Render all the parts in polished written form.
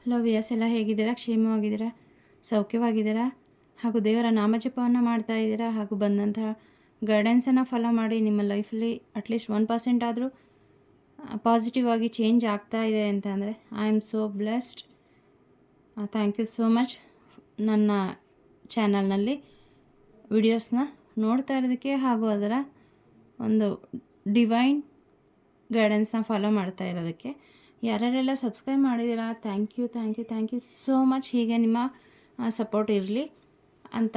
Hello ವಿಯಸ್, ಎಲ್ಲ ಹೇಗಿದ್ದೀರಾ? ಕ್ಷೇಮವಾಗಿದ್ದೀರಾ? ಸೌಖ್ಯವಾಗಿದ್ದೀರಾ? ಹಾಗೂ ದೇವರ ನಾಮಜಪವನ್ನು ಮಾಡ್ತಾ ಇದ್ದೀರಾ? ಹಾಗೂ ಬಂದಂತಹ ಗೈಡೆನ್ಸನ್ನು ಫಾಲೋ ಮಾಡಿ ನಿಮ್ಮ ಲೈಫಲ್ಲಿ ಅಟ್ಲೀಸ್ಟ್ 1% ಆದರೂ ಪಾಸಿಟಿವ್ ಆಗಿ ಚೇಂಜ್ ಆಗ್ತಾ ಇದೆ ಅಂತಂದರೆ I am so blessed. Thank you so much. ನನ್ನ ಚಾನಲ್ನಲ್ಲಿ ವಿಡಿಯೋಸ್ನ ನೋಡ್ತಾ ಇರೋದಕ್ಕೆ ಹಾಗೂ ಅದರ ಒಂದು ಡಿವೈನ್ ಗೈಡೆನ್ಸ್ನ ಫಾಲೋ ಮಾಡ್ತಾ ಇರೋದಕ್ಕೆ. ಯಾರ್ಯಾರೆಲ್ಲ ಸಬ್ಸ್ಕ್ರೈಬ್ ಮಾಡಿದ್ದೀರಾ, ಥ್ಯಾಂಕ್ ಯು ಸೋ ಮಚ್. ಹೀಗೆ ನಿಮ್ಮ ಸಪೋರ್ಟ್ ಇರಲಿ ಅಂತ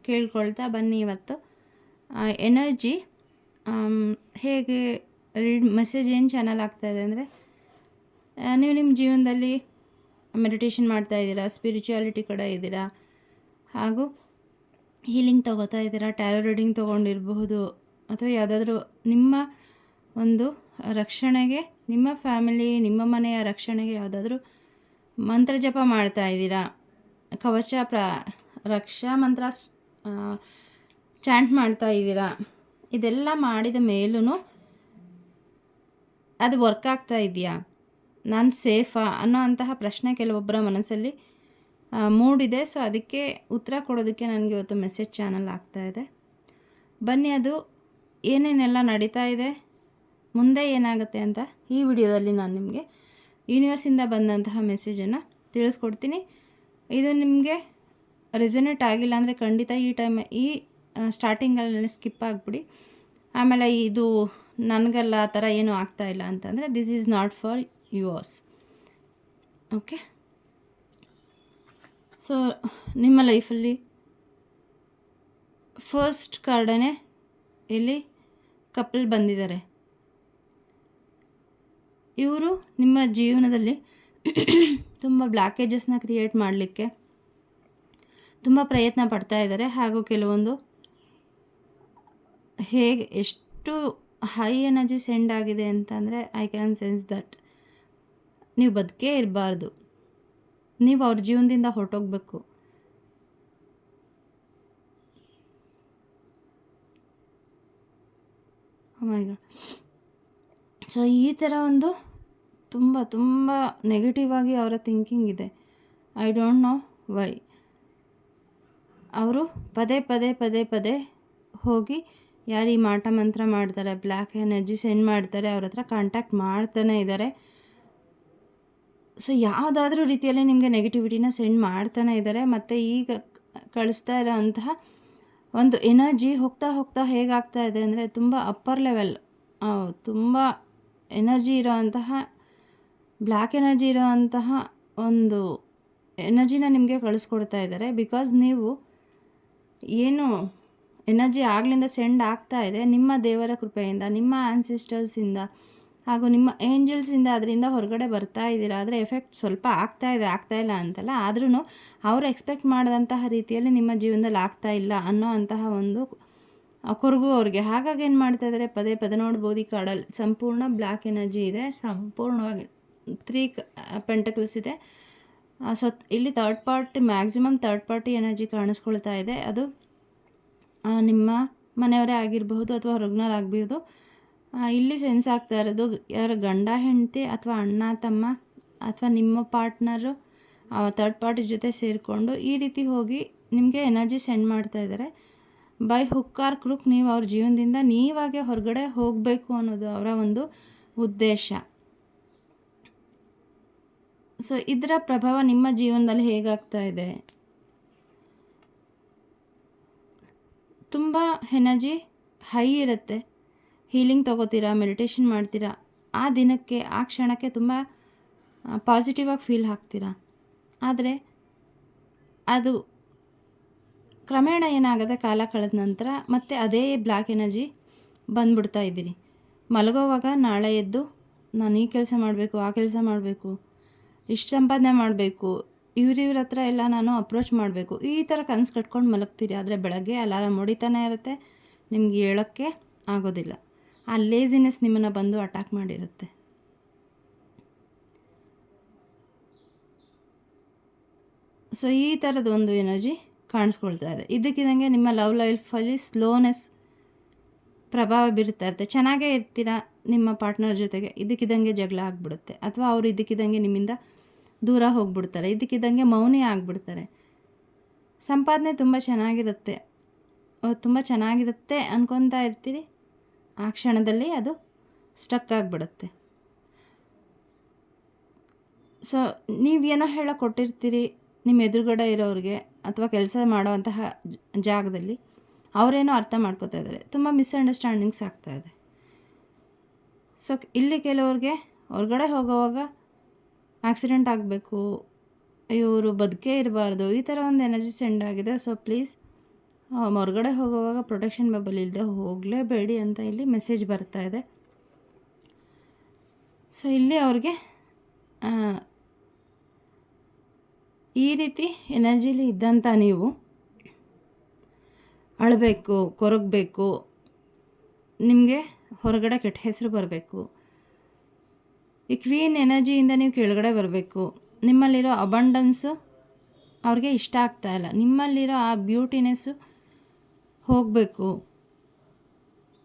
ಕೇಳ್ಕೊಳ್ತಾ ಬನ್ನಿ. ಇವತ್ತು ಎನರ್ಜಿ ಹೇಗೆ ಮೆಸೇಜ್ ಏನು ಚಾನಲ್ ಆಗ್ತಾಯಿದೆ ಅಂದರೆ, ನೀವು ನಿಮ್ಮ ಜೀವನದಲ್ಲಿ ಮೆಡಿಟೇಷನ್ ಮಾಡ್ತಾ ಇದ್ದೀರಾ, ಸ್ಪಿರಿಚುಯಾಲಿಟಿ ಕಡೆ ಇದ್ದೀರಾ, ಹಾಗೂ ಹೀಲಿಂಗ್ ತೊಗೋತಾ ಇದ್ದೀರಾ, ಟ್ಯಾರೋ ರೀಡಿಂಗ್ ತೊಗೊಂಡಿರಬಹುದು, ಅಥವಾ ಯಾವುದಾದ್ರೂ ನಿಮ್ಮ ಒಂದು ರಕ್ಷಣೆಗೆ, ನಿಮ್ಮ ಫ್ಯಾಮಿಲಿ, ನಿಮ್ಮ ಮನೆಯ ರಕ್ಷಣೆಗೆ ಯಾವುದಾದ್ರೂ ಮಂತ್ರ ಜಪ ಮಾಡ್ತಾ ಇದ್ದೀರಾ, ಕವಚ ರಕ್ಷಾ ಮಂತ್ರ ಚಾಂಟ್ ಮಾಡ್ತಾ ಇದ್ದೀರಾ. ಇದೆಲ್ಲ ಮಾಡಿದ ಮೇಲೂ ಅದು ವರ್ಕ್ ಆಗ್ತಾ ಇದೆಯಾ, ನಾನು ಸೇಫಾ ಅನ್ನೋ ಅಂತಹ ಪ್ರಶ್ನೆ ಕೆಲವೊಬ್ಬರ ಮನಸ್ಸಲ್ಲಿ ಮೂಡಿದೆ. ಸೊ ಅದಕ್ಕೆ ಉತ್ತರ ಕೊಡೋದಕ್ಕೆ ನನಗೆ ಇವತ್ತು ಮೆಸೇಜ್ ಚಾನಲ್ ಆಗ್ತಾಯಿದೆ. ಬನ್ನಿ, ಅದು ಏನೇನೆಲ್ಲ ನಡೀತಾ ಇದೆ, ಮುಂದೆ ಏನಾಗುತ್ತೆ ಅಂತ ಈ ವಿಡಿಯೋದಲ್ಲಿ ನಾನು ನಿಮಗೆ ಯೂನಿವರ್ಸಿಂದ ಬಂದಂತಹ ಮೆಸೇಜನ್ನು ತಿಳಿಸ್ಕೊಡ್ತೀನಿ. ಇದು ನಿಮಗೆ ರೆಸೊನೇಟ್ ಆಗಿಲ್ಲ ಅಂದರೆ ಖಂಡಿತ ಈ ಸ್ಟಾರ್ಟಿಂಗಲ್ಲಿ ಸ್ಕಿಪ್ ಆಗಿಬಿಡಿ. ಆಮೇಲೆ ಇದು ನನಗಲ್ಲ ಆ ಥರ ಏನೂ ಆಗ್ತಾಯಿಲ್ಲ ಅಂತಂದರೆ this is not for yours. Okay, so ನಿಮ್ಮ ಲೈಫಲ್ಲಿ ಫಸ್ಟ್ ಕಾರ್ಡನೇ ಇಲ್ಲಿ ಕಪಲ್ ಬಂದಿದ್ದಾರೆ. ಇವರು ನಿಮ್ಮ ಜೀವನದಲ್ಲಿ ತುಂಬ ಬ್ಲಾಕೇಜಸ್ನ ಕ್ರಿಯೇಟ್ ಮಾಡಲಿಕ್ಕೆ ತುಂಬ ಪ್ರಯತ್ನ ಪಡ್ತಾ ಇದ್ದಾರೆ. ಹಾಗೂ ಕೆಲವೊಂದು ಎಷ್ಟು ಹೈ ಎನರ್ಜಿ ಸೆಂಡ್ ಆಗಿದೆ ಅಂತಂದರೆ ಐ ಕ್ಯಾನ್ ಸೆನ್ಸ್ ದಟ್ ನೀವು ಬದುಕೇ ಇರಬಾರ್ದು, ನೀವು ಅವ್ರ ಜೀವನದಿಂದ ಹೊರಟೋಗ್ಬೇಕು. ಸೊ ಈ ಥರ ಒಂದು ತುಂಬ ನೆಗೆಟಿವ್ ಆಗಿ ಅವರ ಥಿಂಕಿಂಗ್ ಇದೆ. I don't know why. ಅವರು ಪದೇ ಹೋಗಿ ಯಾರು ಈ ಮಾಟ ಮಂತ್ರ ಮಾಡ್ತಾರೆ, ಬ್ಲ್ಯಾಕ್ ಎನರ್ಜಿ ಸೆಂಡ್ ಮಾಡ್ತಾರೆ, ಅವ್ರ ಹತ್ರ ಕಾಂಟ್ಯಾಕ್ಟ್ ಮಾಡ್ತಾನೆ ಇದ್ದಾರೆ. ಸೊ ಯಾವುದಾದ್ರೂ ರೀತಿಯಲ್ಲಿ ನಿಮಗೆ ನೆಗೆಟಿವಿಟಿನ ಸೆಂಡ್ ಮಾಡ್ತಾನೆ ಇದ್ದಾರೆ. ಮತ್ತು ಈಗ ಕಳಿಸ್ತಾ ಇರೋಂತಹ ಒಂದು ಎನರ್ಜಿ ಹೋಗ್ತಾ ಹೇಗಾಗ್ತಾ ಇದೆ ಅಂದರೆ, ತುಂಬ ಅಪ್ಪರ್ ಲೆವೆಲ್, ತುಂಬ ಎನರ್ಜಿ ಇರೋವಂತಹ, ಬ್ಲ್ಯಾಕ್ ಎನರ್ಜಿ ಇರೋವಂತಹ ಒಂದು ಎನರ್ಜಿನ ನಿಮಗೆ ಕಳಿಸ್ಕೊಡ್ತಾ ಇದ್ದಾರೆ. ಬಿಕಾಸ್ ನೀವು ಏನು ಎನರ್ಜಿ ಆಗ್ಲಿಂದ ಸೆಂಡ್ ಆಗ್ತಾ ಇದೆ, ನಿಮ್ಮ ದೇವರ ಕೃಪೆಯಿಂದ, ನಿಮ್ಮ ಆ್ಯನ್ಸಿಸ್ಟರ್ಸಿಂದ ಹಾಗೂ ನಿಮ್ಮ ಏಂಜಲ್ಸಿಂದ ಅದರಿಂದ ಹೊರಗಡೆ ಬರ್ತಾ ಇದ್ದೀರಾ. ಆದರೆ ಎಫೆಕ್ಟ್ ಸ್ವಲ್ಪ ಆಗ್ತಾ ಇಲ್ಲ ಅಂತಲ್ಲ, ಆದ್ರೂ ಅವರು ಎಕ್ಸ್ಪೆಕ್ಟ್ ಮಾಡಿದಂತಹ ರೀತಿಯಲ್ಲಿ ನಿಮ್ಮ ಜೀವನದಲ್ಲಿ ಆಗ್ತಾ ಇಲ್ಲ ಅನ್ನೋ ಅಂತಹ ಒಂದು ಕೊರಗು ಅವ್ರಿಗೆ. ಹಾಗಾಗಿ ಏನು ಮಾಡ್ತಾ ಇದ್ದಾರೆ, ಪದೇ ನೋಡ್ಬೋದು ಈ ಕಾರ್ಡಲ್ಲಿ ಸಂಪೂರ್ಣ ಬ್ಲ್ಯಾಕ್ ಎನರ್ಜಿ ಇದೆ, ಸಂಪೂರ್ಣವಾಗಿ 3 ಪೆಂಟಕಲ್ಸ್ ಇದೆ. ಸೊ ಇಲ್ಲಿ ಮ್ಯಾಕ್ಸಿಮಮ್ ಥರ್ಡ್ ಪಾರ್ಟಿ ಎನರ್ಜಿ ಕಾಣಿಸ್ಕೊಳ್ತಾ ಇದೆ. ಅದು ನಿಮ್ಮ ಮನೆಯವರೇ ಆಗಿರಬಹುದು ಅಥವಾ ಹೊರಗ್ನವರಾಗಬಹುದು. ಇಲ್ಲಿ ಸೆನ್ಸ್ ಆಗ್ತಾ ಇರೋದು ಯಾರ ಗಂಡ ಹೆಂಡತಿ ಅಥವಾ ಅಣ್ಣ ತಮ್ಮ ಅಥವಾ ನಿಮ್ಮ ಪಾರ್ಟ್ನರು ಥರ್ಡ್ ಪಾರ್ಟಿ ಜೊತೆ ಸೇರಿಕೊಂಡು ಈ ರೀತಿ ಹೋಗಿ ನಿಮಗೆ ಎನರ್ಜಿ ಸೆಂಡ್ ಮಾಡ್ತಾ ಇದ್ದಾರೆ. ಬೈ ಹುಕ್ ಆರ್ ಕ್ರೂಕ್ ನೀವು ಅವ್ರ ಜೀವನದಿಂದ ನೀವಾಗೆ ಹೊರಗಡೆ ಹೋಗಬೇಕು ಅನ್ನೋದು ಅವರ ಒಂದು ಉದ್ದೇಶ. ಸೊ ಇದರ ಪ್ರಭಾವ ನಿಮ್ಮ ಜೀವನದಲ್ಲಿ ಹೇಗಾಗ್ತಾ ಇದೆ, ತುಂಬ ಎನರ್ಜಿ ಹೈ ಇರುತ್ತೆ. ಹೀಲಿಂಗ್ ತೊಗೋತೀರಾ, ಮೆಡಿಟೇಷನ್ ಮಾಡ್ತೀರಾ, ಆ ದಿನಕ್ಕೆ ಆ ಕ್ಷಣಕ್ಕೆ ತುಂಬ ಪಾಸಿಟಿವ್ ಆಗಿ ಫೀಲ್ ಆಗ್ತೀರಾ. ಆದರೆ ಅದು ಕ್ರಮೇಣ ಏನಾಗುತ್ತೆ, ಕಾಲ ಕಳೆದ ನಂತರ ಮತ್ತೆ ಅದೇ ಬ್ಲ್ಯಾಕ್ ಎನರ್ಜಿ ಬಂದುಬಿಡ್ತಾ ಇದ್ದೀರಿ. ಮಲಗೋವಾಗ ನಾಳೆ ಎದ್ದು ನಾನು ಈ ಕೆಲಸ ಮಾಡಬೇಕು, ಆ ಕೆಲಸ ಮಾಡಬೇಕು, ಇಷ್ಟು ಸಂಪಾದನೆ ಮಾಡಬೇಕು, ಇವ್ರ ಹತ್ರ ಎಲ್ಲ ನಾನು ಅಪ್ರೋಚ್ ಮಾಡಬೇಕು, ಈ ಥರ ಕನಸು ಕಟ್ಕೊಂಡು ಮಲಗ್ತೀರಿ. ಆದರೆ ಬೆಳಗ್ಗೆ ಅಲಾರಾಮ್ ಹೊಡಿತಾನೆ ಇರುತ್ತೆ, ನಿಮ್ಗೆ ಹೇಳೋಕ್ಕೆ ಆಗೋದಿಲ್ಲ. ಆ ಲೇಜಿನೆಸ್ ನಿಮ್ಮನ್ನು ಬಂದು ಅಟ್ಯಾಕ್ ಮಾಡಿರುತ್ತೆ. ಸೊ ಈ ಥರದ್ದು ಒಂದು ಎನರ್ಜಿ ಕಾಣಿಸ್ಕೊಳ್ತಾ ಇದೆ. ಇದಕ್ಕಿದಂಗೆ ನಿಮ್ಮ ಲವ್ ಲೈಫಲ್ಲಿ ಸ್ಲೋನೆಸ್ ಪ್ರಭಾವ ಬೀರ್ತಾ ಇರುತ್ತೆ. ಚೆನ್ನಾಗೇ ಇರ್ತೀರಾ ನಿಮ್ಮ ಪಾರ್ಟ್ನರ್ ಜೊತೆಗೆ, ಇದಕ್ಕಿದ್ದಂಗೆ ಜಗಳ ಆಗಿಬಿಡುತ್ತೆ, ಅಥವಾ ಅವರು ಇದಕ್ಕಿದ್ದಂಗೆ ನಿಮ್ಮಿಂದ ದೂರ ಹೋಗ್ಬಿಡ್ತಾರೆ, ಇದಕ್ಕಿದ್ದಂಗೆ ಮೌನಿ ಆಗಿಬಿಡ್ತಾರೆ. ಸಂಪಾದನೆ ತುಂಬ ಚೆನ್ನಾಗಿರುತ್ತೆ, ತುಂಬ ಚೆನ್ನಾಗಿರುತ್ತೆ ಅನ್ಕೊತಾ ಇರ್ತೀರಿ, ಆ ಕ್ಷಣದಲ್ಲಿ ಅದು ಸ್ಟಕ್ ಆಗಿಬಿಡುತ್ತೆ. ಸೊ ನೀವೇನೋ ಹೇಳೋಕೆ ಕೊಟ್ಟಿರ್ತೀರಿ ನಿಮ್ಮ ಎದುರುಗಡೆ ಇರೋರಿಗೆ ಅಥವಾ ಕೆಲಸ ಮಾಡೋವಂತಹ ಜಾಗದಲ್ಲಿ, ಅವರೇನೋ ಅರ್ಥ ಮಾಡ್ಕೋತಾ ಇದ್ದಾರೆ, ತುಂಬ ಮಿಸ್ಅಂಡರ್ಸ್ಟ್ಯಾಂಡಿಂಗ್ಸ್ ಆಗ್ತಾಯಿದೆ. ಸೊ ಇಲ್ಲಿ ಕೆಲವ್ರಿಗೆ ಹೊರಗಡೆ ಹೋಗೋವಾಗ ಆಕ್ಸಿಡೆಂಟ್ ಆಗಬೇಕು, ಇವರು ಬದುಕೇ ಇರಬಾರ್ದು, ಈ ಥರ ಒಂದು ಎನರ್ಜಿ ಸೆಂಡ್ ಆಗಿದೆ. ಸೊ ಪ್ಲೀಸ್ ಹೊರಗಡೆ ಹೋಗುವಾಗ ಪ್ರೊಟೆಕ್ಷನ್ ಬಬಲ್ ಇಲ್ಲದೆ ಹೋಗಲೇಬೇಡಿ ಅಂತ ಇಲ್ಲಿ ಮೆಸೇಜ್ ಬರ್ತಾ ಇದೆ. ಸೊ ಇಲ್ಲಿ ಅವ್ರಿಗೆ ಈ ರೀತಿ ಎನರ್ಜಿಲಿ ಇದ್ದಂಥ ನೀವು ಅಳಬೇಕು, ಕೊರಗಬೇಕು, ನಿಮಗೆ ಹೊರಗಡೆ ಕೆಟ್ಟ ಹೆಸರು ಬರಬೇಕು, ಈ ಕ್ವೀನ್ ಎನರ್ಜಿಯಿಂದ ನೀವು ಕೆಳಗಡೆ ಬರಬೇಕು, ನಿಮ್ಮಲ್ಲಿರೋ ಅಬಂಡನ್ಸು ಅವ್ರಿಗೆ ಇಷ್ಟ ಆಗ್ತಾಯಿಲ್ಲ, ನಿಮ್ಮಲ್ಲಿರೋ ಆ ಬ್ಯೂಟಿನೆಸ್ಸು ಹೋಗಬೇಕು,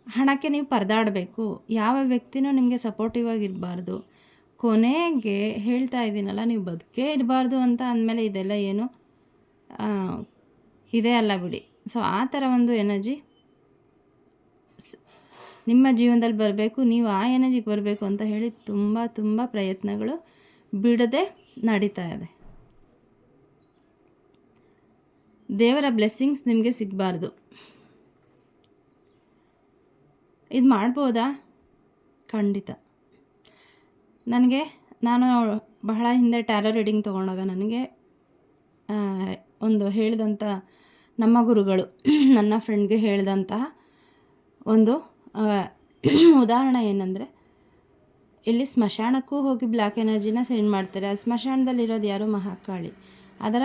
ಹಣಕ್ಕೆ ನೀವು ಪರದಾಡಬೇಕು, ಯಾವ ವ್ಯಕ್ತಿನೂ ನಿಮಗೆ ಸಪೋರ್ಟಿವ್ ಆಗಿರಬಾರ್ದು. ಕೊನೆಗೆ ಹೇಳ್ತಾ ಇದ್ದೀನಲ್ಲ, ನೀವು ಬದುಕೇ ಇರಬಾರ್ದು ಅಂತ ಅಂದಮೇಲೆ ಇದೆಲ್ಲ ಏನು ಇದೇ ಅಲ್ಲ ಬಿಡಿ. ಸೊ ಆ ಥರ ಒಂದು ಎನರ್ಜಿ ನಿಮ್ಮ ಜೀವನದಲ್ಲಿ ಬರಬೇಕು, ನೀವು ಆ ಎನರ್ಜಿಗೆ ಬರಬೇಕು ಅಂತ ಹೇಳಿ ತುಂಬ ತುಂಬ ಪ್ರಯತ್ನಗಳು ಬಿಡದೆ ನಡೀತಾ ಇದೆ. ದೇವರ ಬ್ಲೆಸ್ಸಿಂಗ್ಸ್ ನಿಮಗೆ ಸಿಗಬಾರ್ದು. ಇದು ಮಾಡ್ಬೋದಾ? ಖಂಡಿತ. ನಾನು ಬಹಳ ಹಿಂದೆ ಟ್ಯಾರೋ ರೀಡಿಂಗ್ ತೊಗೊಂಡಾಗ ನನಗೆ ಒಂದು ಹೇಳಿದಂಥ ನಮ್ಮ ಗುರುಗಳು ನನ್ನ ಫ್ರೆಂಡ್ಗೆ ಹೇಳಿದಂತಹ ಒಂದು ಉದಾಹರಣೆ ಏನಂದರೆ, ಇಲ್ಲಿ ಸ್ಮಶಾನಕ್ಕೂ ಹೋಗಿ ಬ್ಲ್ಯಾಕ್ ಎನರ್ಜಿನ ಸೆಂಡ್ ಮಾಡ್ತಾರೆ. ಆ ಸ್ಮಶಾನದಲ್ಲಿರೋದು ಯಾರು? ಮಹಾಕಾಳಿ. ಅದರ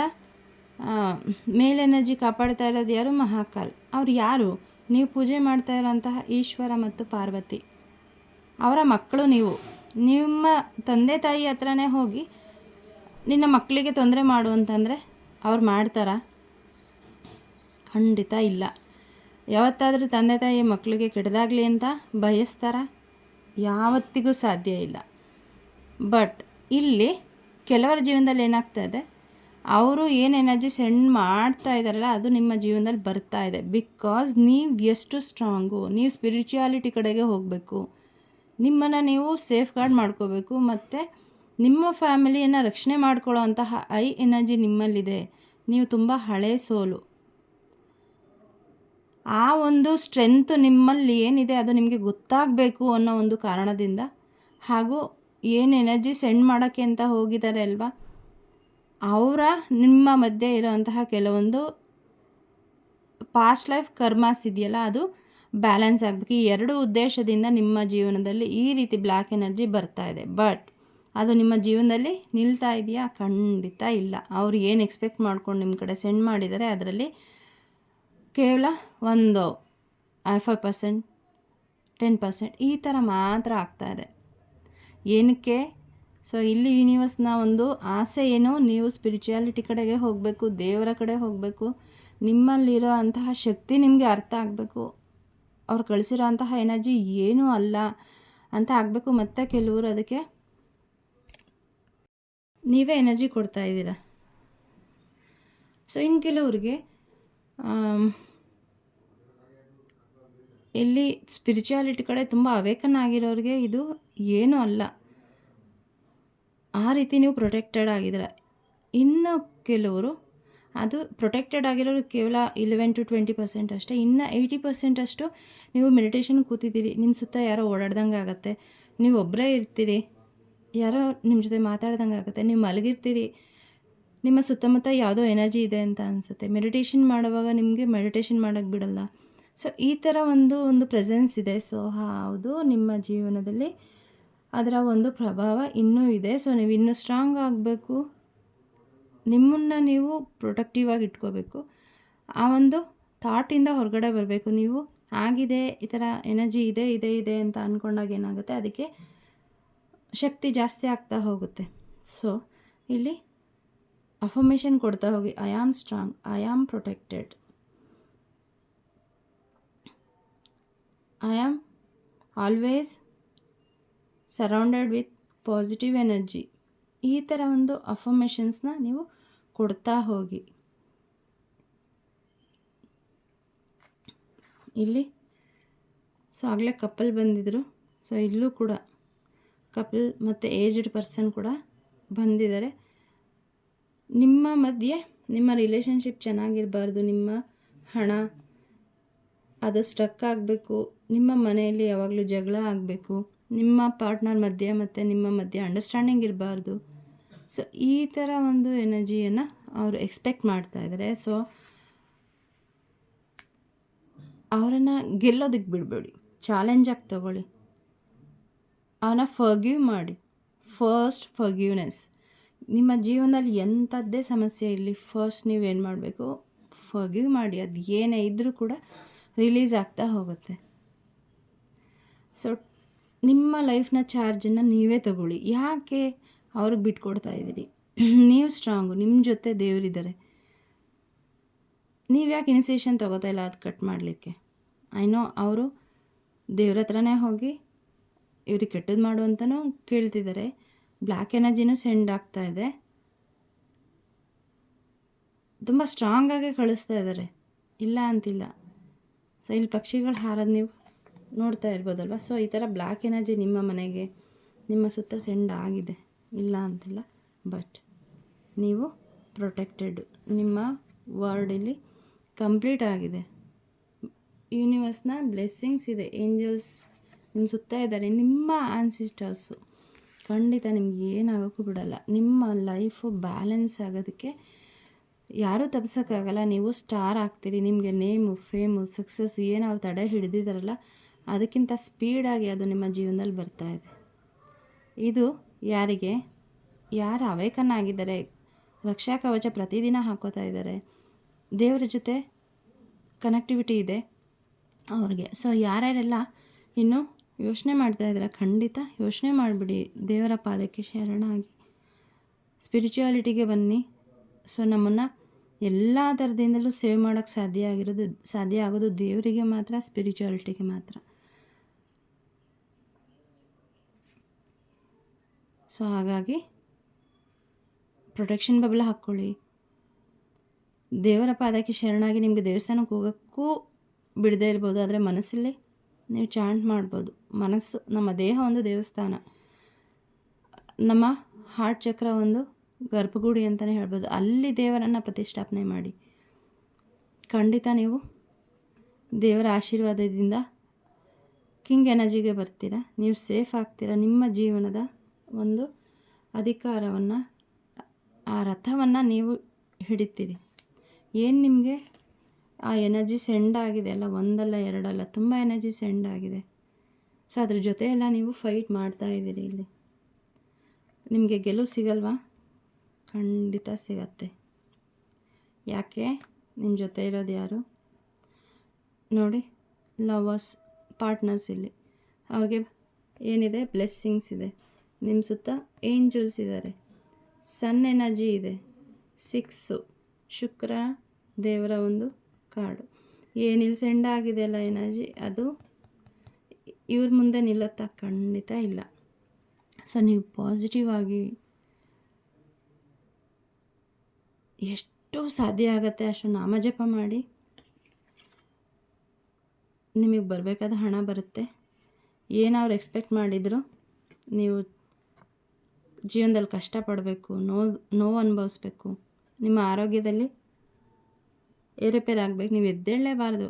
ಮೇಲ್ ಎನರ್ಜಿ ಕಾಪಾಡ್ತಾ ಇರೋದು ಯಾರು? ಮಹಾಕಾಲ್. ಅವ್ರು ಯಾರು? ನೀವು ಪೂಜೆ ಮಾಡ್ತಾ ಇರೋಂತಹ ಈಶ್ವರ ಮತ್ತು ಪಾರ್ವತಿ ಅವರ ಮಕ್ಕಳು. ನಿಮ್ಮ ತಂದೆ ತಾಯಿ ಹತ್ರನೇ ಹೋಗಿ ನಿನ್ನ ಮಕ್ಕಳಿಗೆ ತೊಂದರೆ ಮಾಡು ಅಂತಂದರೆ ಅವ್ರು ಮಾಡ್ತಾರಾ? ಖಂಡಿತ ಇಲ್ಲ. ಯಾವತ್ತಾದರೂ ತಂದೆ ತಾಯಿ ಮಕ್ಕಳಿಗೆ ಕೆಟ್ಟದಾಗಲಿ ಅಂತ ಬಯಸ್ತಾರಾ? ಯಾವತ್ತಿಗೂ ಸಾಧ್ಯ ಇಲ್ಲ. ಬಟ್ ಇಲ್ಲಿ ಕೆಲವರ ಜೀವನದಲ್ಲಿ ಏನಾಗ್ತಾ ಇದೆ, ಅವರು ಏನು ಎನರ್ಜಿ ಸೆಂಡ್ ಮಾಡ್ತಾ ಇದ್ದಾರಲ್ಲ ಅದು ನಿಮ್ಮ ಜೀವನದಲ್ಲಿ ಬರ್ತಾ ಇದೆ. ಬಿಕಾಸ್ ನೀವು ಎಷ್ಟು ಸ್ಟ್ರಾಂಗು, ನೀವು ಸ್ಪಿರಿಚುಯಾಲಿಟಿ ಕಡೆಗೆ ಹೋಗಬೇಕು, ನಿಮ್ಮನ್ನು ನೀವು ಸೇಫ್ ಗಾರ್ಡ್ ಮಾಡ್ಕೋಬೇಕು, ಮತ್ತು ನಿಮ್ಮ ಫ್ಯಾಮಿಲಿಯನ್ನು ರಕ್ಷಣೆ ಮಾಡ್ಕೊಳ್ಳೋ ಅಂತಹ ಎನರ್ಜಿ ನಿಮ್ಮಲ್ಲಿದೆ. ನೀವು ತುಂಬ ಹಳೆ ಸೋಲು, ಆ ಒಂದು ಸ್ಟ್ರೆಂತ್ ನಿಮ್ಮಲ್ಲಿ ಏನಿದೆ ಅದು ನಿಮಗೆ ಗೊತ್ತಾಗಬೇಕು ಅನ್ನೋ ಒಂದು ಕಾರಣದಿಂದ, ಹಾಗೂ ಏನು ಎನರ್ಜಿ ಸೆಂಡ್ ಮಾಡೋಕ್ಕೆ ಅಂತ ಹೋಗಿದ್ದಾರೆ ಅಲ್ವಾ, ಅವರ ನಿಮ್ಮ ಮಧ್ಯೆ ಇರೋಂತಹ ಕೆಲವೊಂದು ಪಾಸ್ಟ್ ಲೈಫ್ ಕರ್ಮಾಸ್ ಇದೆಯಲ್ಲ ಅದು ಬ್ಯಾಲೆನ್ಸ್ ಆಗಬೇಕು. ಈ ಎರಡು ಉದ್ದೇಶದಿಂದ ನಿಮ್ಮ ಜೀವನದಲ್ಲಿ ಈ ರೀತಿ ಬ್ಲ್ಯಾಕ್ ಎನರ್ಜಿ ಬರ್ತಾ ಇದೆ. ಬಟ್ ಅದು ನಿಮ್ಮ ಜೀವನದಲ್ಲಿ ನಿಲ್ತಾ ಇದೆಯಾ? ಖಂಡಿತ ಇಲ್ಲ. ಅವ್ರು ಏನು ಎಕ್ಸ್ಪೆಕ್ಟ್ ಮಾಡ್ಕೊಂಡು ನಿಮ್ಮ ಕಡೆ ಸೆಂಡ್ ಮಾಡಿದ್ದಾರೆ ಅದರಲ್ಲಿ ಕೇವಲ ಒಂದು 5%, 10% ಈ ಥರ ಮಾತ್ರ ಆಗ್ತಾಯಿದೆ. ಏನಕ್ಕೆ? ಸೊ ಇಲ್ಲಿ ಯೂನಿವರ್ಸ್ನ ಒಂದು ಆಸೆ ಏನು, ನೀವು ಸ್ಪಿರಿಚುಯಾಲಿಟಿ ಕಡೆಗೆ ಹೋಗಬೇಕು, ದೇವರ ಕಡೆ ಹೋಗಬೇಕು, ನಿಮ್ಮಲ್ಲಿರೋ ಅಂತಹ ಶಕ್ತಿ ನಿಮಗೆ ಅರ್ಥ ಆಗಬೇಕು, ಅವ್ರು ಕಳಿಸಿರೋ ಅಂತಹ ಎನರ್ಜಿ ಏನೂ ಅಲ್ಲ ಅಂತ ಆಗಬೇಕು. ಮತ್ತು ಕೆಲವರು ಅದಕ್ಕೆ ನೀವೇ ಎನರ್ಜಿ ಕೊಡ್ತಾ ಇದ್ದೀರಾ. ಸೊ ಇನ್ನು ಕೆಲವ್ರಿಗೆ ಇಲ್ಲಿ ಸ್ಪಿರಿಚುಯಾಲಿಟಿ ಕಡೆ ತುಂಬ ಅವೇಕನ್ ಆಗಿರೋರಿಗೆ ಇದು ಏನೂ ಅಲ್ಲ, ಆ ರೀತಿ ನೀವು ಪ್ರೊಟೆಕ್ಟೆಡ್ ಆಗಿದ್ದೀರ. ಇನ್ನು ಕೆಲವರು ಅದು ಪ್ರೊಟೆಕ್ಟೆಡ್ ಆಗಿರೋರು ಕೇವಲ 11 to 20% ಅಷ್ಟೇ. ಇನ್ನು 80% ಅಷ್ಟು ನೀವು ಮೆಡಿಟೇಷನ್ ಕೂತಿದ್ದೀರಿ, ನಿಮ್ಮ ಸುತ್ತ ಯಾರೋ ಓಡಾಡ್ದಂಗೆ ಆಗುತ್ತೆ, ನೀವು ಒಬ್ಬರೇ ಇರ್ತೀರಿ, ಯಾರೋ ನಿಮ್ಮ ಜೊತೆ ಮಾತಾಡ್ದಂಗೆ ಆಗುತ್ತೆ, ನೀವು ಮಲಗಿರ್ತೀರಿ, ನಿಮ್ಮ ಸುತ್ತಮುತ್ತ ಯಾವುದೋ ಎನರ್ಜಿ ಇದೆ ಅಂತ ಅನಿಸುತ್ತೆ. ಮೆಡಿಟೇಷನ್ ಮಾಡುವಾಗ ನಿಮಗೆ ಮೆಡಿಟೇಷನ್ ಮಾಡೋಕ್ಕೆ ಬಿಡಲ್ಲ. ಸೊ ಈ ಥರ ಒಂದು ಪ್ರೆಸೆನ್ಸ್ ಇದೆ. ಸೊ ಹೌದು, ನಿಮ್ಮ ಜೀವನದಲ್ಲಿ ಅದರ ಒಂದು ಪ್ರಭಾವ ಇನ್ನೂ ಇದೆ. ಸೊ ನೀವು ಇನ್ನೂ ಸ್ಟ್ರಾಂಗ್ ಆಗಬೇಕು, ನಿಮ್ಮನ್ನು ನೀವು ಪ್ರೊಟೆಕ್ಟಿವ್ ಆಗಿ ಇಟ್ಕೋಬೇಕು, ಆ ಒಂದು ಥಾಟಿಂದ ಹೊರಗಡೆ ಬರಬೇಕು. ನೀವು ಆಗಿದೆ, ಈ ಥರ ಎನರ್ಜಿ ಇದೆ ಇದೆ ಇದೆ ಅಂತ ಅಂದ್ಕೊಂಡಾಗ ಏನಾಗುತ್ತೆ, ಅದಕ್ಕೆ ಶಕ್ತಿ ಜಾಸ್ತಿ ಆಗ್ತಾ ಹೋಗುತ್ತೆ. ಸೊ ಇಲ್ಲಿ ಅಫರ್ಮೇಷನ್ ಕೊಡ್ತಾ ಹೋಗಿ, I am strong, I am protected, I am always surrounded with positive energy, ಈ ಥರ ಒಂದು ಅಫರ್ಮೇಷನ್ಸ್ನ ನೀವು ಕೊಡ್ತಾ ಹೋಗಿ. ಇಲ್ಲಿ ಸೊ ಆಗಲೇ ಕಪಲ್ ಬಂದಿದ್ದರು. ಸೊ ಇಲ್ಲೂ ಕೂಡ ಕಪಲ್ ಮತ್ತು ಏಜ್ಡ್ ಪರ್ಸನ್ ಕೂಡ ಬಂದಿದ್ದಾರೆ. ನಿಮ್ಮ ಮಧ್ಯೆ ನಿಮ್ಮ ರಿಲೇಷನ್ಶಿಪ್ ಚೆನ್ನಾಗಿರಬಾರ್ದು, ನಿಮ್ಮ ಹಣ ಅದು ಸ್ಟ್ರಕ್ ಆಗಬೇಕು, ನಿಮ್ಮ ಮನೆಯಲ್ಲಿ ಯಾವಾಗಲೂ ಜಗಳ ಆಗಬೇಕು, ನಿಮ್ಮ ಪಾರ್ಟ್ನರ್ ಮಧ್ಯೆ ಮತ್ತು ನಿಮ್ಮ ಮಧ್ಯೆ ಅಂಡರ್ಸ್ಟ್ಯಾಂಡಿಂಗ್ ಇರಬಾರ್ದು. ಸೊ ಈ ಥರ ಒಂದು ಎನರ್ಜಿಯನ್ನು ಅವರು ಎಕ್ಸ್ಪೆಕ್ಟ್ ಮಾಡ್ತಾ ಇದ್ದಾರೆ. ಸೊ ಅವರನ್ನು ಗೆಲ್ಲೋದಕ್ಕೆ ಬಿಡಬೇಡಿ, ಚಾಲೆಂಜಾಗಿ ತಗೊಳ್ಳಿ, ಅವನ ಫರ್ಗಿವ್ ಮಾಡಿ. First forgiveness. ನಿಮ್ಮ ಜೀವನದಲ್ಲಿ ಎಂಥದ್ದೇ ಸಮಸ್ಯೆ ಇರಲಿ, ಫಸ್ಟ್ ನೀವೇನು ಮಾಡಬೇಕು, ಫರ್ಗಿವ್ ಮಾಡಿ. ಅದು ಏನೇ ಇದ್ದರೂ ಕೂಡ ರಿಲೀಸ್ ಆಗ್ತಾ ಹೋಗುತ್ತೆ. ಸೊ ನಿಮ್ಮ ಲೈಫ್ನ ಚಾರ್ಜನ್ನು ನೀವೇ ತಗೊಳ್ಳಿ. ಯಾಕೆ ಅವ್ರಿಗೆ ಬಿಟ್ಕೊಡ್ತಾ ಇದ್ದೀರಿ? ನೀವು ಸ್ಟ್ರಾಂಗು, ನಿಮ್ಮ ಜೊತೆ ದೇವರಿದ್ದಾರೆ. ನೀವು ಯಾಕೆ ಇನಿಸಿಯೇಷನ್ ತೊಗೋತಾ ಇಲ್ಲ ಅದು ಕಟ್ ಮಾಡಲಿಕ್ಕೆ? ಐನೋ ಅವರು ದೇವ್ರ ಹತ್ರನೇ ಹೋಗಿ ಇವ್ರಿಗೆ ಕೆಟ್ಟದ್ದು ಮಾಡು ಅಂತಲೂ ಕೇಳ್ತಿದ್ದಾರೆ. ಬ್ಲ್ಯಾಕ್ ಎನರ್ಜಿನೂ ಸೆಂಡ್ ಆಗ್ತಾ ಇದೆ, ತುಂಬ ಸ್ಟ್ರಾಂಗಾಗಿ ಕಳಿಸ್ತಾ ಇದ್ದಾರೆ, ಇಲ್ಲ ಅಂತಿಲ್ಲ. ಸೊ ಇಲ್ಲಿ ಪಕ್ಷಿಗಳು ಹಾರೋದು ನೀವು ನೋಡ್ತಾ ಇರ್ಬೋದಲ್ವ. ಸೊ ಈ ಥರ ಬ್ಲ್ಯಾಕ್ ಎನರ್ಜಿ ನಿಮ್ಮ ಮನೆಗೆ, ನಿಮ್ಮ ಸುತ್ತ ಸೆಂಡ್ ಆಗಿದೆ, ಇಲ್ಲ ಅಂತಿಲ್ಲ. ಬಟ್ ನೀವು ಪ್ರೊಟೆಕ್ಟೆಡ್, ನಿಮ್ಮ ವರ್ಡಲ್ಲಿ ಕಂಪ್ಲೀಟ್ ಆಗಿದೆ. ಯೂನಿವರ್ಸ್ನ ಬ್ಲೆಸ್ಸಿಂಗ್ಸ್ ಇದೆ, ಏಂಜಲ್ಸ್ ನಿಮ್ಮ ಸುತ್ತ ಇದ್ದಾರೆ, ನಿಮ್ಮ ಆನ್ಸಿಸ್ಟರ್ಸು ಖಂಡಿತ ನಿಮ್ಗೆ ಏನಾಗೋಕ್ಕೂ ಬಿಡಲ್ಲ. ನಿಮ್ಮ ಲೈಫು ಬ್ಯಾಲೆನ್ಸ್ ಆಗೋದಕ್ಕೆ ಯಾರೂ ತಪ್ಸೋಕ್ಕಾಗಲ್ಲ. ನೀವು ಸ್ಟಾರ್ ಆಗ್ತೀರಿ. ನಿಮಗೆ ನೇಮು, ಫೇಮು, ಸಕ್ಸಸ್ಸು ಏನು ಅವ್ರು ತಡೆ ಹಿಡಿದಿದ್ದಾರಲ್ಲ ಅದಕ್ಕಿಂತ ಸ್ಪೀಡಾಗಿ ಅದು ನಿಮ್ಮ ಜೀವನದಲ್ಲಿ ಬರ್ತಾಯಿದೆ. ಇದು ಯಾರು ಅವೇಕನ್ ಆಗಿದ್ದಾರೆ, ರಕ್ಷಾ ಕವಚ ಪ್ರತಿದಿನ ಹಾಕೋತಾ ಇದ್ದಾರೆ, ದೇವರ ಜೊತೆ ಕನೆಕ್ಟಿವಿಟಿ ಇದೆ ಅವ್ರಿಗೆ. ಸೊ ಯಾರ್ಯಾರೆಲ್ಲ ಇನ್ನೂ ಯೋಚನೆ ಮಾಡ್ತಾಯಿದ್ದಾರೆ, ಖಂಡಿತ ಯೋಚನೆ ಮಾಡಿಬಿಡಿ, ದೇವರ ಪಾದಕ್ಕೆ ಶರಣಾಗಿ ಸ್ಪಿರಿಚುಯಾಲಿಟಿಗೆ ಬನ್ನಿ. ಸೊ ನಮ್ಮನ್ನು ಎಲ್ಲ ಥರದಿಂದಲೂ ಸೇವ್ ಮಾಡೋಕ್ಕೆ ಸಾಧ್ಯ ಆಗೋದು ದೇವರಿಗೆ ಮಾತ್ರ, ಸ್ಪಿರಿಚುಯಾಲಿಟಿಗೆ ಮಾತ್ರ. ಸೊ ಹಾಗಾಗಿ ಪ್ರೊಟೆಕ್ಷನ್ ಬಬಲ್ ಹಾಕ್ಕೊಳ್ಳಿ. ದೇವರ ಪಾದಕ್ಕೆ ಶರಣಾಗಿ ನಿಮಗೆ ದೇವಸ್ಥಾನಕ್ಕೆ ಹೋಗೋಕ್ಕೂ ಬಿಡದೇ ಇರ್ಬೋದು, ಆದರೆ ಮನಸ್ಸಲ್ಲಿ ನೀವು ಚಾಂಟ್ ಮಾಡ್ಬೋದು. ಮನಸ್ಸು, ನಮ್ಮ ದೇಹ ಒಂದು ದೇವಸ್ಥಾನ, ನಮ್ಮ ಹಾರ್ಟ್ ಚಕ್ರ ಒಂದು ಗರ್ಭಗುಡಿ ಅಂತಲೇ ಹೇಳ್ಬೋದು. ಅಲ್ಲಿ ದೇವರನ್ನು ಪ್ರತಿಷ್ಠಾಪನೆ ಮಾಡಿ. ಖಂಡಿತ ನೀವು ದೇವರ ಆಶೀರ್ವಾದದಿಂದ ಕಿಂಗ್ ಎನರ್ಜಿಗೆ ಬರ್ತೀರಾ, ನೀವು ಸೇಫ್ ಆಗ್ತೀರಾ. ನಿಮ್ಮ ಜೀವನದ ಒಂದು ಅಧಿಕಾರವನ್ನು, ಆ ರಥವನ್ನು ನೀವು ಹಿಡಿತೀರಿ. ಏನು ನಿಮಗೆ ಆ ಎನರ್ಜಿ ಸೆಂಡ್ ಆಗಿದೆ ಅಲ್ಲ, ಒಂದಲ್ಲ ಎರಡಲ್ಲ, ತುಂಬ ಎನರ್ಜಿ ಸೆಂಡ್ ಆಗಿದೆ. ಸೊ ಅದ್ರ ಜೊತೆ ಎಲ್ಲ ನೀವು ಫೈಟ್ ಮಾಡ್ತಾ ಇದ್ದೀರಿ. ಇಲ್ಲಿ ನಿಮಗೆ ಗೆಲುವು ಸಿಗಲ್ವಾ? ಖಂಡಿತ ಸಿಗತ್ತೆ. ಯಾಕೆ? ನಿಮ್ಮ ಜೊತೆ ಇರೋದು ಯಾರು ನೋಡಿ, ಲವರ್ಸ್, ಪಾರ್ಟ್ನರ್ಸ್. ಇಲ್ಲಿ ಅವ್ರಿಗೆ ಏನಿದೆ, ಬ್ಲೆಸ್ಸಿಂಗ್ಸ್ ಇದೆ. ನಿಮ್ಮ ಸುತ್ತ ಏಂಜಲ್ಸ್ ಇದ್ದಾರೆ, ಸನ್ ಎನರ್ಜಿ ಇದೆ, 6 ಶುಕ್ರ ದೇವರ ಒಂದು ಕಾರ್ಡು. ಏನಿಲ್ಲಿ ಸೆಂಡ್ ಆಗಿದೆ ಅಲ್ಲ ಎನರ್ಜಿ, ಅದು ಇವ್ರ ಮುಂದೆ ನಿಲ್ಲುತ್ತಾ? ಖಂಡಿತ ಇಲ್ಲ. ಸೊ ನೀವು ಪಾಸಿಟಿವ್ ಆಗಿ ಎಷ್ಟು ಸಾಧ್ಯ ಆಗುತ್ತೆ ಅಷ್ಟು ನಾಮಜಪ ಮಾಡಿ. ನಿಮಗೆ ಬರಬೇಕಾದ ಹಣ ಬರುತ್ತೆ. ಏನು ಅವ್ರು ಎಕ್ಸ್ಪೆಕ್ಟ್ ಮಾಡಿದ್ರು, ನೀವು ಜೀವನದಲ್ಲಿ ಕಷ್ಟಪಡಬೇಕು, ನೋವು ಅನುಭವಿಸ್ಬೇಕು, ನಿಮ್ಮ ಆರೋಗ್ಯದಲ್ಲಿ ಏರುಪೇರು ಆಗಬೇಕು, ನೀವು ಎದ್ದೇಳಲೇಬಾರ್ದು,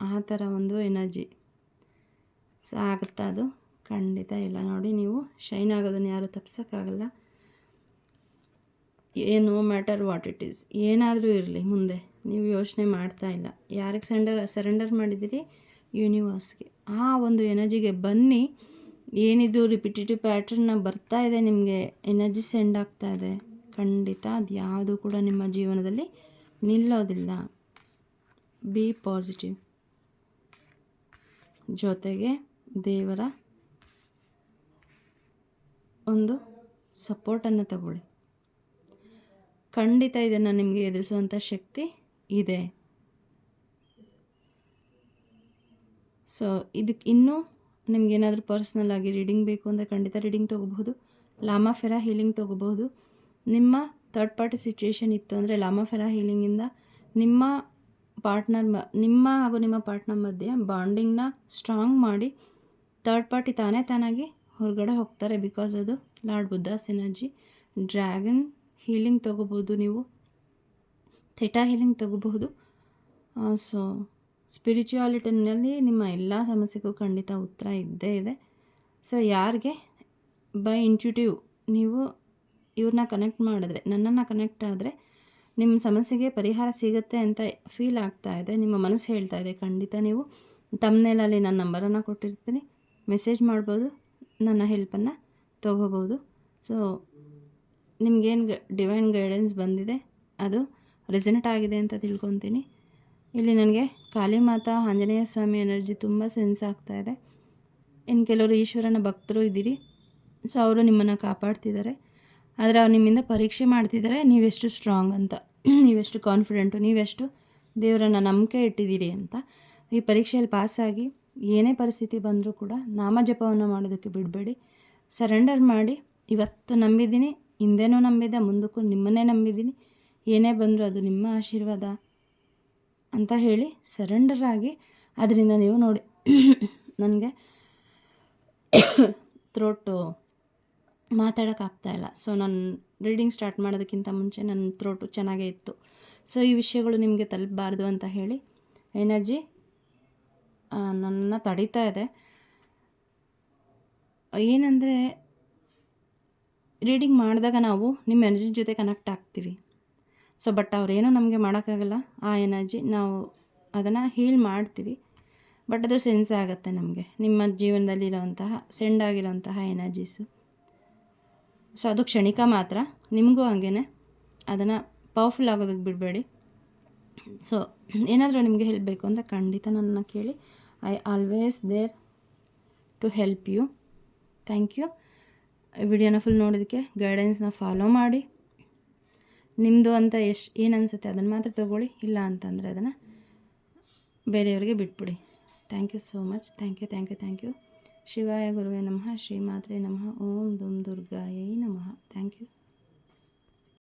ಆ ಥರ ಒಂದು ಎನರ್ಜಿ. ಸೊ ಆಗುತ್ತಾ? ಅದು ಖಂಡಿತ ಇಲ್ಲ. ನೋಡಿ, ನೀವು ಶೈನ್ ಆಗೋದನ್ನು ಯಾರು ತಪ್ಸೋಕ್ಕಾಗಲ್ಲ. No matter what it is, ಏನಾದರೂ ಇರಲಿ, ಮುಂದೆ ನೀವು ಯೋಚನೆ ಮಾಡ್ತಾ ಇಲ್ಲ. ಯಾರಿಗೆ ಸರೆಂಡರ್ ಮಾಡಿದ್ದೀರಿ? ಯೂನಿವರ್ಸ್ಗೆ. ಆ ಒಂದು ಎನರ್ಜಿಗೆ ಬನ್ನಿ. ಏನಿದು ರಿಪಿಟೇಟಿವ್ ಪ್ಯಾಟ್ರನ್ನ ಬರ್ತಾ ಇದೆ, ನಿಮಗೆ ಎನರ್ಜಿ ಸೆಂಡ್ ಆಗ್ತಾ ಇದೆ, ಖಂಡಿತ ಅದು ಯಾವುದು ಕೂಡ ನಿಮ್ಮ ಜೀವನದಲ್ಲಿ ನಿಲ್ಲೋದಿಲ್ಲ. B positive. ಜೊತೆಗೆ ದೇವರ ಒಂದು ಸಪೋರ್ಟನ್ನು ತಗೊಳ್ಳಿ. ಖಂಡಿತ ಇದನ್ನು ನಿಮಗೆ ಎದುರಿಸುವಂಥ ಶಕ್ತಿ ಇದೆ. ಸೊ ಇದಕ್ಕೆ ಇನ್ನೂ ನಿಮಗೇನಾದರೂ ಪರ್ಸ್ನಲ್ ಆಗಿ ರೀಡಿಂಗ್ ಬೇಕು ಅಂದರೆ ಖಂಡಿತ ರೀಡಿಂಗ್ ತೊಗೋಬಹುದು. ಲಾಮಾಫೆರಾ ಹೀಲಿಂಗ್ ತೊಗೋಬಹುದು. ನಿಮ್ಮ ಥರ್ಡ್ ಪಾರ್ಟಿ ಸಿಚುವೇಶನ್ ಇತ್ತು ಅಂದರೆ ಲಾಮಾಫೆರಾ ಹೀಲಿಂಗಿಂದ ನಿಮ್ಮ ನಿಮ್ಮ ಹಾಗೂ ನಿಮ್ಮ ಪಾರ್ಟ್ನರ್ ಮಧ್ಯೆ ಬಾಂಡಿಂಗ್ನ ಸ್ಟ್ರಾಂಗ್ ಮಾಡಿ ಥರ್ಡ್ ಪಾರ್ಟಿ ತಾನಾಗಿ ಹೊರಗಡೆ ಹೋಗ್ತಾರೆ. ಬಿಕಾಸ್ ಅದು lord Buddhas energy. Dragon healing ತೊಗೋಬೋದು, ನೀವು ಥೆಟಾ ಹೀಲಿಂಗ್ ತೊಗೋಬಹುದು. ಸೊ ಸ್ಪಿರಿಚುಯಾಲಿಟಿನಲ್ಲಿ ನಿಮ್ಮ ಎಲ್ಲ ಸಮಸ್ಯೆಗೂ ಖಂಡಿತ ಉತ್ತರ ಇದ್ದೇ ಇದೆ. ಸೊ ಯಾರಿಗೆ ಬೈ ಇಂಟ್ಯೂಟಿವ್ ನೀವು ಇವ್ರನ್ನ ಕನೆಕ್ಟ್ ಮಾಡಿದ್ರೆ, ನನ್ನನ್ನು ಕನೆಕ್ಟ್ ಆದರೆ ನಿಮ್ಮ ಸಮಸ್ಯೆಗೆ ಪರಿಹಾರ ಸಿಗುತ್ತೆ ಅಂತ ಫೀಲ್ ಆಗ್ತಾ ಇದೆ, ನಿಮ್ಮ ಮನಸ್ಸು ಹೇಳ್ತಾ ಇದೆ, ಖಂಡಿತ ನೀವು ತಮ್ಮನೇಲಲ್ಲಿ ನನ್ನ ನಂಬರನ್ನು ಕೊಟ್ಟಿರ್ತೀನಿ, ಮೆಸೇಜ್ ಮಾಡ್ಬೋದು, ನನ್ನ ಹೆಲ್ಪನ್ನು ತೊಗೋಬೋದು. ಸೊ ನಿಮಗೇನು ಡಿವೈನ್ ಗೈಡೆನ್ಸ್ ಬಂದಿದೆ ಅದು ರೆಸನೇಟ್ ಆಗಿದೆ ಅಂತ ತಿಳ್ಕೊತೀನಿ. ಇಲ್ಲಿ ನನಗೆ ಕಾಳಿ ಮಾತಾ ಆಂಜನೇಯ ಸ್ವಾಮಿ ಎನರ್ಜಿ ತುಂಬ ಸೆನ್ಸ್ ಆಗ್ತಾ ಇದೆ. ಇನ್ನು ಕೆಲವರು ಈಶ್ವರನ ಭಕ್ತರು ಇದ್ದೀರಿ. ಸೊ ಅವರು ನಿಮ್ಮನ್ನು ಕಾಪಾಡ್ತಿದ್ದಾರೆ, ಆದರೆ ಅವ್ರು ನಿಮ್ಮಿಂದ ಪರೀಕ್ಷೆ ಮಾಡ್ತಿದ್ದಾರೆ, ನೀವೆಷ್ಟು ಸ್ಟ್ರಾಂಗ್ ಅಂತ, ನೀವೆಷ್ಟು ಕಾನ್ಫಿಡೆಂಟು, ನೀವೆಷ್ಟು ದೇವರನ್ನು ನಂಬಿಕೆ ಇಟ್ಟಿದ್ದೀರಿ ಅಂತ. ಈ ಪರೀಕ್ಷೆಯಲ್ಲಿ ಪಾಸಾಗಿ ಏನೇ ಪರಿಸ್ಥಿತಿ ಬಂದರೂ ಕೂಡ ನಾಮಜಪವನ್ನು ಮಾಡೋದಕ್ಕೆ ಬಿಡಬೇಡಿ. ಸರೆಂಡರ್ ಮಾಡಿ. ಇವತ್ತು ನಂಬಿದ್ದೀನಿ, ಹಿಂದೆನೂ ನಂಬಿದ್ದೆ, ಮುಂದಕ್ಕೂ ನಿಮ್ಮನ್ನೇ ನಂಬಿದ್ದೀನಿ, ಏನೇ ಬಂದರೂ ಅದು ನಿಮ್ಮ ಆಶೀರ್ವಾದ ಅಂತ ಹೇಳಿ ಸರೆಂಡರ್ ಆಗಿ. ಅದರಿಂದ ನೀವು ನೋಡಿ ನನಗೆ ಥ್ರೋಟು ಮಾತಾಡೋಕ್ಕಾಗ್ತಾಯಿಲ್ಲ. ಸೊ ನಾನು ರೀಡಿಂಗ್ ಸ್ಟಾರ್ಟ್ ಮಾಡೋದಕ್ಕಿಂತ ಮುಂಚೆ ನನ್ನ ಥ್ರೋಟು ಚೆನ್ನಾಗೇ ಇತ್ತು. ಸೊ ಈ ವಿಷಯಗಳು ನಿಮಗೆ ತಲುಪಬಾರ್ದು ಅಂತ ಹೇಳಿ ಎನರ್ಜಿ ನನ್ನನ್ನು ತಡೀತಾ ಇದೆ. ಏನಂದರೆ ರೀಡಿಂಗ್ ಮಾಡಿದಾಗ ನಾವು ನಿಮ್ಮ ಎನರ್ಜಿ ಜೊತೆ ಕನೆಕ್ಟ್ ಆಗ್ತೀವಿ. ಸೊ ಬಟ್ ಅವರೇನೋ ನಮಗೆ ಮಾಡೋಕ್ಕಾಗಲ್ಲ. ಆ ಎನರ್ಜಿ ನಾವು ಅದನ್ನು ಹೀಲ್ ಮಾಡ್ತೀವಿ, ಬಟ್ ಅದು ಸೆನ್ಸ್ ಆಗುತ್ತೆ ನಮಗೆ, ನಿಮ್ಮ ಜೀವನದಲ್ಲಿರೋವಂತಹ ಸೆಂಡ್ ಆಗಿರೋಂತಹ ಎನರ್ಜೀಸು. ಸೊ ಅದು ಕ್ಷಣಿಕ ಮಾತ್ರ, ನಿಮಗೂ ಹಾಗೇ ಅದನ್ನು ಪವರ್ಫುಲ್ ಆಗೋದಕ್ಕೆ ಬಿಡಬೇಡಿ. ಸೊ ಏನಾದರೂ ನಿಮಗೆ ಹೆಲ್ಪ್ ಬೇಕು ಅಂದರೆ ಖಂಡಿತ ನನ್ನನ್ನು ಕೇಳಿ. I always there to help you. Thank you. ವಿಡಿಯೋನ ಫುಲ್ ನೋಡೋದಕ್ಕೆ. ಗೈಡೆನ್ಸ್ನ ಫಾಲೋ ಮಾಡಿ. ನಿಮ್ಮದು ಅಂತ ಏನು ಅನಿಸುತ್ತೆ ಅದನ್ನು ಮಾತ್ರ ತೊಗೊಳ್ಳಿ, ಇಲ್ಲ ಅಂತಂದರೆ ಅದನ್ನು ಬೇರೆಯವರಿಗೆ ಬಿಟ್ಬಿಡಿ. Thank you so much. Thank you. ಶಿವಾಯ ಗುರುವೇ ನಮಃ. ಶ್ರೀಮಾತ್ರೇ ನಮಃ. ಓಂ ದುಂ ದುರ್ಗಾಯೈ ನಮಃ. Thank you.